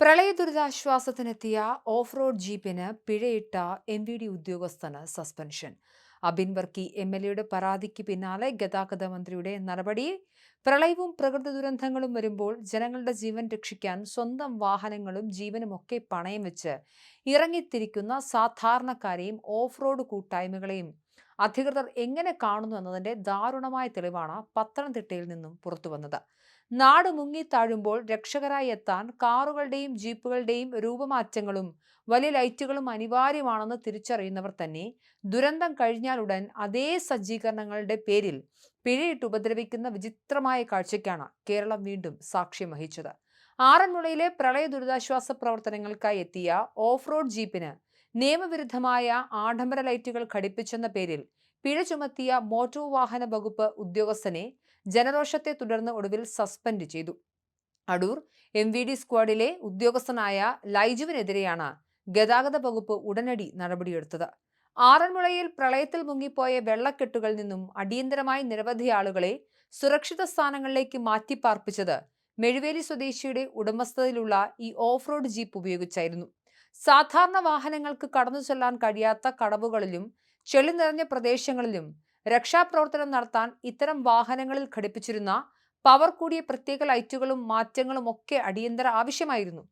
പ്രളയ ദുരിതാശ്വാസത്തിനെത്തിയ off road ജീപ്പിന് പിഴയിട്ട MVD ഉദ്യോഗസ്ഥന് suspension. Abin Varkey MLA പരാതിക്ക് പിന്നാലെ ഗതാഗത മന്ത്രിയുടെ നടപടി. പ്രളയവും പ്രകൃതി ദുരന്തങ്ങളും വരുമ്പോൾ ജനങ്ങളുടെ ജീവൻ രക്ഷിക്കാൻ സ്വന്തം വാഹനങ്ങളും ജീവനുമൊക്കെ പണയം വെച്ച് ഇറങ്ങിത്തിരിക്കുന്ന സാധാരണക്കാരെയും ഓഫ് റോഡ് കൂട്ടായ്മകളെയും അധികൃതർ എങ്ങനെ കാണുന്നു എന്നതിന്റെ ദാരുണമായ തെളിവാണ് പത്തനംതിട്ടയിൽ നിന്നും പുറത്തുവന്നത്. നാട് മുങ്ങിത്താഴുമ്പോൾ രക്ഷകരായി എത്താൻ കാറുകളുടെയും ജീപ്പുകളുടെയും രൂപമാറ്റങ്ങളും വലിയ ലൈറ്റുകളും അനിവാര്യമാണെന്ന് തിരിച്ചറിയുന്നവർ തന്നെ ദുരന്തം കഴിഞ്ഞാലുടൻ അതേ സജ്ജീകരണങ്ങളുടെ പേരിൽ പിഴയിട്ട് ഉപദ്രവിക്കുന്ന വിചിത്രമായ കാഴ്ചയ്ക്കാണ് കേരളം വീണ്ടും സാക്ഷ്യം വഹിച്ചത്. ആറന്മുളയിലെ പ്രളയ ദുരിതാശ്വാസ പ്രവർത്തനങ്ങൾക്കായി എത്തിയ ഓഫ് റോഡ് ജീപ്പിന് നിയമവിരുദ്ധമായ ആഡംബര ലൈറ്റുകൾ ഘടിപ്പിച്ചെന്ന പേരിൽ പിഴ ചുമത്തിയ മോട്ടോർ വാഹന വകുപ്പ് ഉദ്യോഗസ്ഥനെ ജനരോഷത്തെ തുടർന്ന് ഒടുവിൽ സസ്പെൻഡ് ചെയ്തു. അടൂർ MVD സ്ക്വാഡിലെ ഉദ്യോഗസ്ഥനായ ലൈജുവിനെതിരെയാണ് ഗതാഗത വകുപ്പ് ഉടനടി നടപടിയെടുത്തത്. ആറന്മുളയിൽ പ്രളയത്തിൽ മുങ്ങിപ്പോയ വെള്ളക്കെട്ടുകളിൽ നിന്നും അടിയന്തരമായി നിരവധി ആളുകളെ സുരക്ഷിത സ്ഥാനങ്ങളിലേക്ക് മാറ്റിപ്പാർപ്പിച്ചത് മെഴുവേലി സ്വദേശിയുടെ ഉടമസ്ഥതയിലുള്ള ഈ ഓഫ് റോഡ് ജീപ്പ് ഉപയോഗിച്ചായിരുന്നു. സാധാരണ വാഹനങ്ങൾക്ക് കടന്നു ചെല്ലാൻ കഴിയാത്ത കടവുകളിലും ചെളി നിറഞ്ഞ പ്രദേശങ്ങളിലും രക്ഷാപ്രവർത്തനം നടത്താൻ ഇത്തരം വാഹനങ്ങളിൽ ഘടിപ്പിച്ചിരുന്ന പവർ കൂടിയ പ്രത്യേക ലൈറ്റുകളും മാറ്റങ്ങളും ഒക്കെ അടിയന്തര ആവശ്യമായിരുന്നു.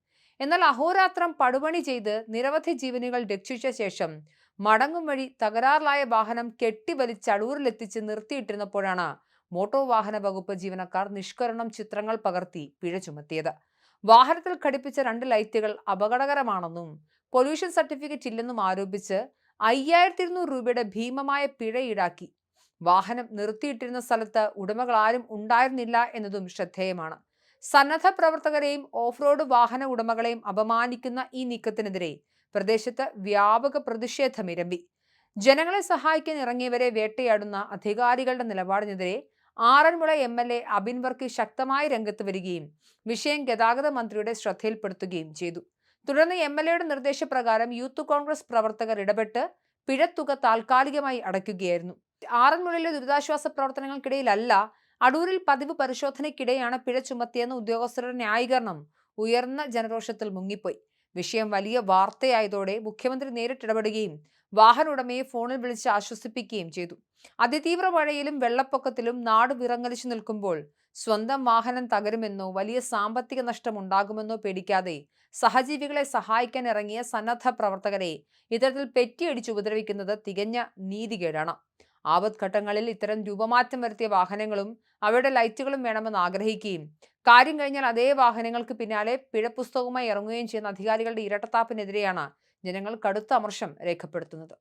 എന്നാൽ അഹോരാത്രം പടുപണി ചെയ്ത് നിരവധി ജീവനുകൾ രക്ഷിച്ച ശേഷം മടങ്ങും വഴി തകരാറിലായ വാഹനം കെട്ടിവലിച്ച് അടൂരിലെത്തിച്ച് നിർത്തിയിട്ടിരുന്നപ്പോഴാണ് മോട്ടോർ വാഹന വകുപ്പ് ജീവനക്കാർ നിഷ്കരുണം ചിത്രങ്ങൾ പകർത്തി പിഴ ചുമത്തിയത്. വാഹനത്തിൽ ഘടിപ്പിച്ച 2 ലൈറ്റുകൾ അപകടകരമാണെന്നും പൊല്യൂഷൻ സർട്ടിഫിക്കറ്റ് ഇല്ലെന്നും ആരോപിച്ച് 5200 രൂപയുടെ ഭീമമായ പിഴ ഈടാക്കി. വാഹനം നിർത്തിയിട്ടിരുന്ന സ്ഥലത്ത് ഉടമകൾ ആരും ഉണ്ടായിരുന്നില്ല എന്നതും ശ്രദ്ധേയമാണ്. സന്നദ്ധ പ്രവർത്തകരെയും ഓഫ് റോഡ് വാഹന ഉടമകളെയും അപമാനിക്കുന്ന ഈ നീക്കത്തിനെതിരെ പ്രദേശത്ത് വ്യാപക പ്രതിഷേധമിരമ്പി. ജനങ്ങളെ സഹായിക്കാൻ ഇറങ്ങിയവരെ വേട്ടയാടുന്ന അധികാരികളുടെ നിലപാടിനെതിരെ ആറന്മുള MLA അബിൻ വർക്കി ശക്തമായി രംഗത്ത് വരികയും വിഷയം ഗതാഗത മന്ത്രിയുടെ ശ്രദ്ധയിൽപ്പെടുത്തുകയും ചെയ്തു. തുടർന്ന് MLAയുടെ നിർദ്ദേശപ്രകാരം യൂത്ത് കോൺഗ്രസ് പ്രവർത്തകർ ഇടപെട്ട് പിഴത്തുക താൽക്കാലികമായി അടയ്ക്കുകയായിരുന്നു. ആറന്മുളയിലെ ദുരിതാശ്വാസ പ്രവർത്തനങ്ങൾക്കിടയിലല്ല, അടൂരിൽ പതിവ് പരിശോധനയ്ക്കിടെയാണ് പിഴ ചുമത്തിയെന്ന ഉദ്യോഗസ്ഥരുടെ ന്യായീകരണം ഉയർന്ന ജനരോഷത്തിൽ മുങ്ങിപ്പോയി. വിഷയം വലിയ വാർത്തയായതോടെ മുഖ്യമന്ത്രി നേരിട്ടിടപെടുകയും വാഹന ഉടമയെ ഫോണിൽ വിളിച്ച് ആശ്വസിപ്പിക്കുകയും ചെയ്തു. അതിതീവ്ര മഴയിലും വെള്ളപ്പൊക്കത്തിലും നാട് വിറങ്ങലിച്ചു നിൽക്കുമ്പോൾ സ്വന്തം വാഹനം തകരുമെന്നോ വലിയ സാമ്പത്തിക നഷ്ടം ഉണ്ടാകുമെന്നോ പേടിക്കാതെ സഹജീവികളെ സഹായിക്കാൻ ഇറങ്ങിയ സന്നദ്ധ പ്രവർത്തകരെ ഇത്തരത്തിൽ പെറ്റിയടിച്ച് ഉപദ്രവിക്കുന്നത് തികഞ്ഞ നീതികേടാണ്. ആപത്ഘട്ടങ്ങളിൽ ഇത്തരം രൂപമാറ്റം വരുത്തിയ വാഹനങ്ങളും അവയുടെ ലൈറ്റുകളും വേണമെന്ന് ആഗ്രഹിക്കുകയും കാര്യം കഴിഞ്ഞാൽ അതേ വാഹനങ്ങൾക്ക് പിന്നാലെ പിഴപ്പുസ്തകവുമായി ഇറങ്ങുകയും ചെയ്യുന്ന അധികാരികളുടെ ഇരട്ടത്താപ്പിനെതിരെയാണ് ജനങ്ങൾ കടുത്ത അമർഷം രേഖപ്പെടുത്തുന്നത്.